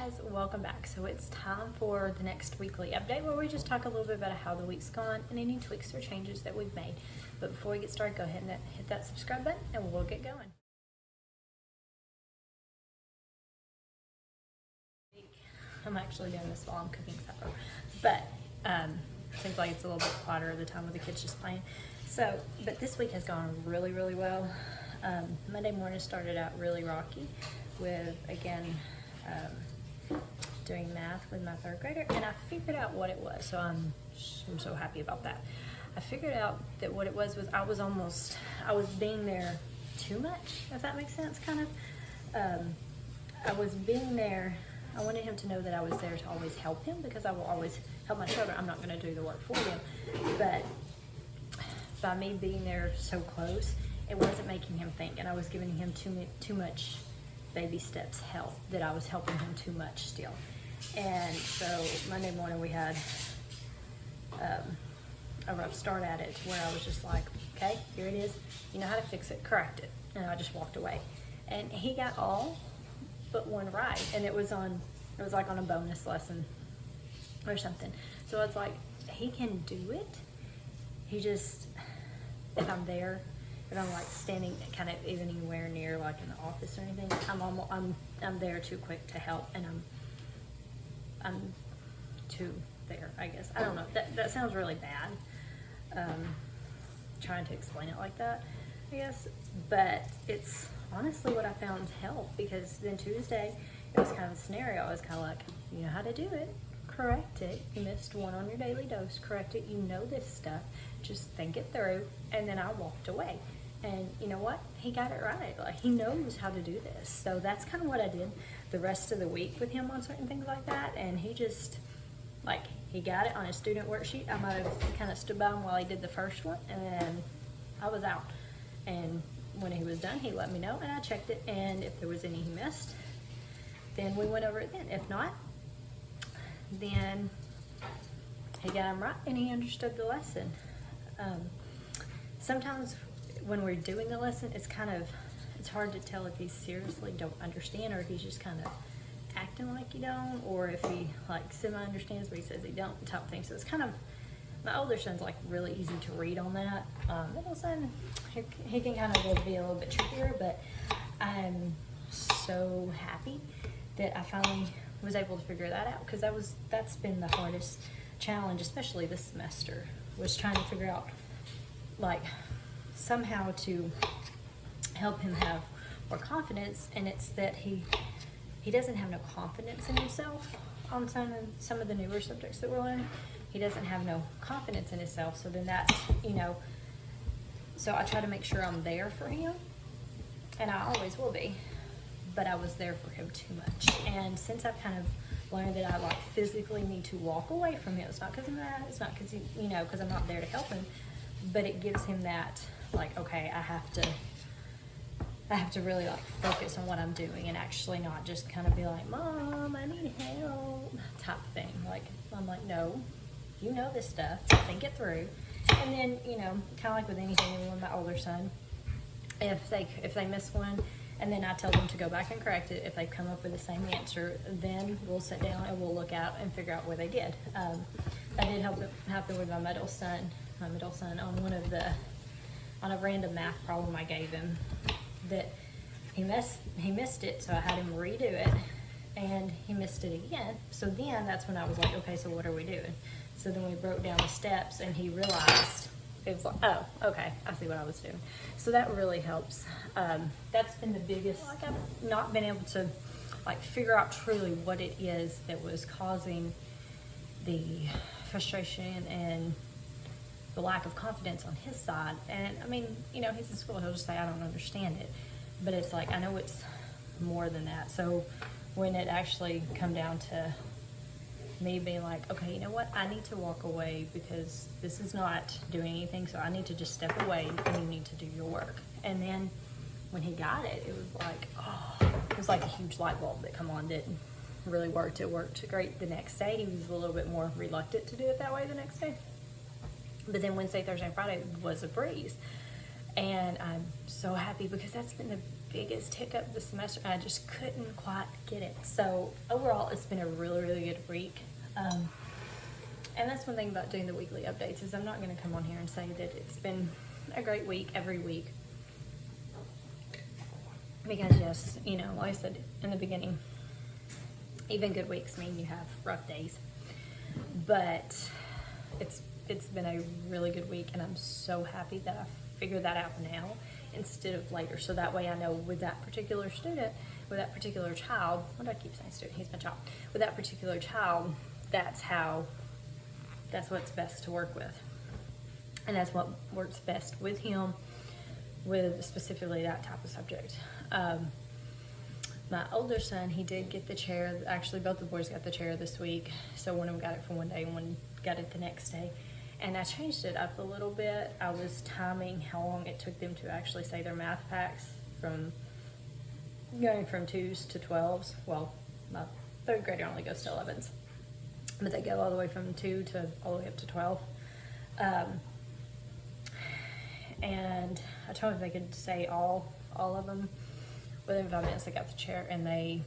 guys, welcome back. So it's time for the next weekly update where we just talk a little bit about how the week's gone and any tweaks or changes that we've made. But before we get started, go ahead and hit that subscribe button and we'll get going. I'm actually doing this while I'm cooking supper, but seems like it's a little bit quieter at the time with the kids just playing. So, but this week has gone really, really well. Monday morning started out really rocky with, again, doing math with my third grader, and I figured out what it was, so I'm so happy about that. I figured out that what it was I was being there too much, if that makes sense, kind of. I was being there. I wanted him to know that I was there to always help him, because I will always help my children. I'm not going to do the work for them, but by me being there so close, it wasn't making him think, and I was giving him too much baby steps help, that I was helping him too much still. And so Monday morning we had a rough start at it, where I was just like, okay, here it is, you know how to fix it, correct it. And I just walked away, and he got all but one right, and it was like on a bonus lesson or something. So it's like, he can do it. He just, if I'm there, if I'm like standing kind of even anywhere near like in the office or anything, I'm there too quick to help, and I'm too there, I guess. I don't know. That sounds really bad. Trying to explain it like that, I guess. But it's honestly what I found help, because then Tuesday it was kind of a scenario. I was kind of like, you know how to do it, correct it. You missed one on your daily dose, correct it. You know this stuff, just think it through. And then I walked away, and you know what, he got it right. Like, he knows how to do this. So that's kind of what I did the rest of the week with him on certain things like that. And he just, like, he got it on his student worksheet. I might have kind of stood by him while he did the first one, and then I was out. And when he was done, he let me know, and I checked it, and if there was any he missed, then we went over it then. If not, then he got them right, and he understood the lesson. Sometimes when we're doing a lesson, it's hard to tell if he seriously don't understand, or if he's just kind of acting like he don't, or if he like semi-understands but he says he don't, type thing. So it's kind of, my older son's like really easy to read on that. Middle son, he can kind of be a little bit trickier, but I'm so happy that I finally was able to figure that out, because that's been the hardest challenge, especially this semester, was trying to figure out like somehow to help him have more confidence. And it's that he doesn't have no confidence in himself on some of the newer subjects that we're learning. He doesn't have no confidence in himself. So then that's, so I try to make sure I'm there for him, and I always will be, but I was there for him too much. And since I've kind of learned that I like physically need to walk away from him, it's not because I'm mad, it's not because because I'm not there to help him, but it gives him that like, okay, I have to really like focus on what I'm doing, and actually not just kind of be like, Mom, I need help type thing. Like, I'm like, no, you know this stuff, think it through. And then, kind of like with anything, even with my older son, if they miss one, and then I tell them to go back and correct it, if they come up with the same answer, then we'll sit down and we'll look out and figure out what they did. That did happen with my middle son on a random math problem I gave him, that he missed it, so I had him redo it, and he missed it again. So then that's when I was like, okay, so what are we doing? So then we broke down the steps, and he realized, it was like, oh, okay, I see what I was doing. So that really helps. That's been the biggest, like, I've not been able to like figure out truly what it is that was causing the frustration and the lack of confidence on his side. And I mean, he's in school, he'll just say, I don't understand it. But it's like, I know it's more than that. So when it actually come down to me being like, okay, you know what, I need to walk away, because this is not doing anything, so I need to just step away, and you need to do your work. And then when he got it, it was like, it was like a huge light bulb that come on, that really worked. It worked great the next day. He was a little bit more reluctant to do it that way the next day. But then Wednesday, Thursday, and Friday was a breeze. And I'm so happy, because that's been the biggest hiccup this semester. I just couldn't quite get it. So overall, it's been a really, really good week. And that's one thing about doing the weekly updates is I'm not going to come on here and say that it's been a great week every week. Because yes, you know, like I said in the beginning, even good weeks mean you have rough days. But it's been a really good week, and I'm so happy that I figured that out now instead of later. So that way I know with that particular student, with that particular child, what do I keep saying student? He's my child. With that particular child, that's what's best to work with. And that's what works best with him, with specifically that type of subject. My older son, he did get the chair. Actually, both the boys got the chair this week. So one of them got it for one day and one got it the next day. And I changed it up a little bit. I was timing how long it took them to actually say their math facts from going from 2s to 12s. Well, my third grader only goes to 11s. But they go all the way from 2 to all the way up to 12. And I told them they could say all of them within 5 minutes. They got the chair, and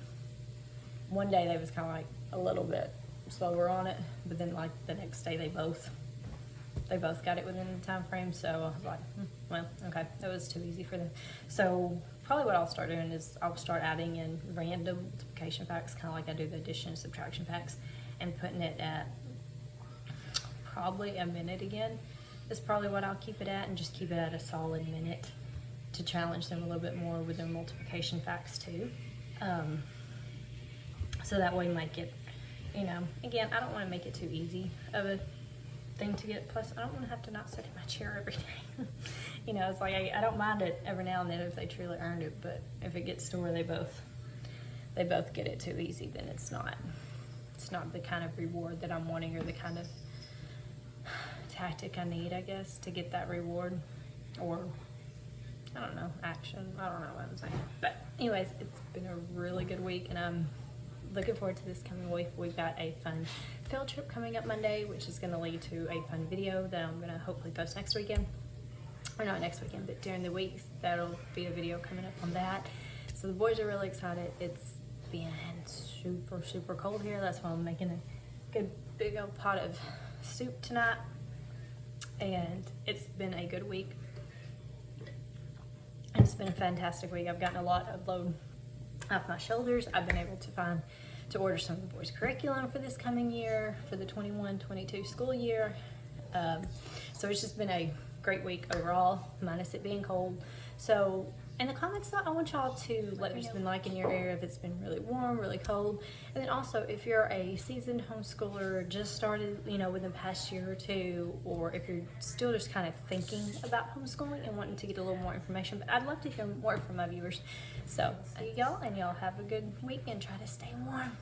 one day they was kind of like a little bit slower on it, but then like the next day they both got it within the time frame. So I was like, well, okay, that was too easy for them. So probably what I'll start doing is I'll start adding in random multiplication facts, kind of like I do the addition and subtraction facts, and putting it at probably a minute again is probably what I'll keep it at, and just keep it at a solid minute to challenge them a little bit more with their multiplication facts too. So that way might get, you know, again, I don't want to make it too easy of a thing to get. Plus, I don't want to have to not sit in my chair every day. You know, it's like I don't mind it every now and then if they truly earned it, but if it gets to where they both get it too easy, then it's not the kind of reward that I'm wanting, or the kind of tactic I need, I guess, to get that reward, or I don't know, action. I don't know what I'm saying. But anyways, it's been a really good week, and I'm looking forward to this coming week. We've got a fun field trip coming up Monday, which is going to lead to a fun video that I'm going to hopefully post next weekend. Or not next weekend, but during the weeks, that'll be a video coming up on that. So the boys are really excited. It's been super, super cold here. That's why I'm making a good big old pot of soup tonight. And it's been a good week. And it's been a fantastic week. I've gotten a lot of load off my shoulders. I've been able to order some of the boys' curriculum for this coming year, for the 21-22 school year. So it's just been a great week overall, minus it being cold. So in the comments though, I want y'all to let me know what it's been like in your area, if it's been really warm, really cold. And then also, if you're a seasoned homeschooler, just started, you know, within the past year or two, or if you're still just kind of thinking about homeschooling and wanting to get a little more information. But I'd love to hear more from my viewers. So see y'all, and y'all have a good week and try to stay warm.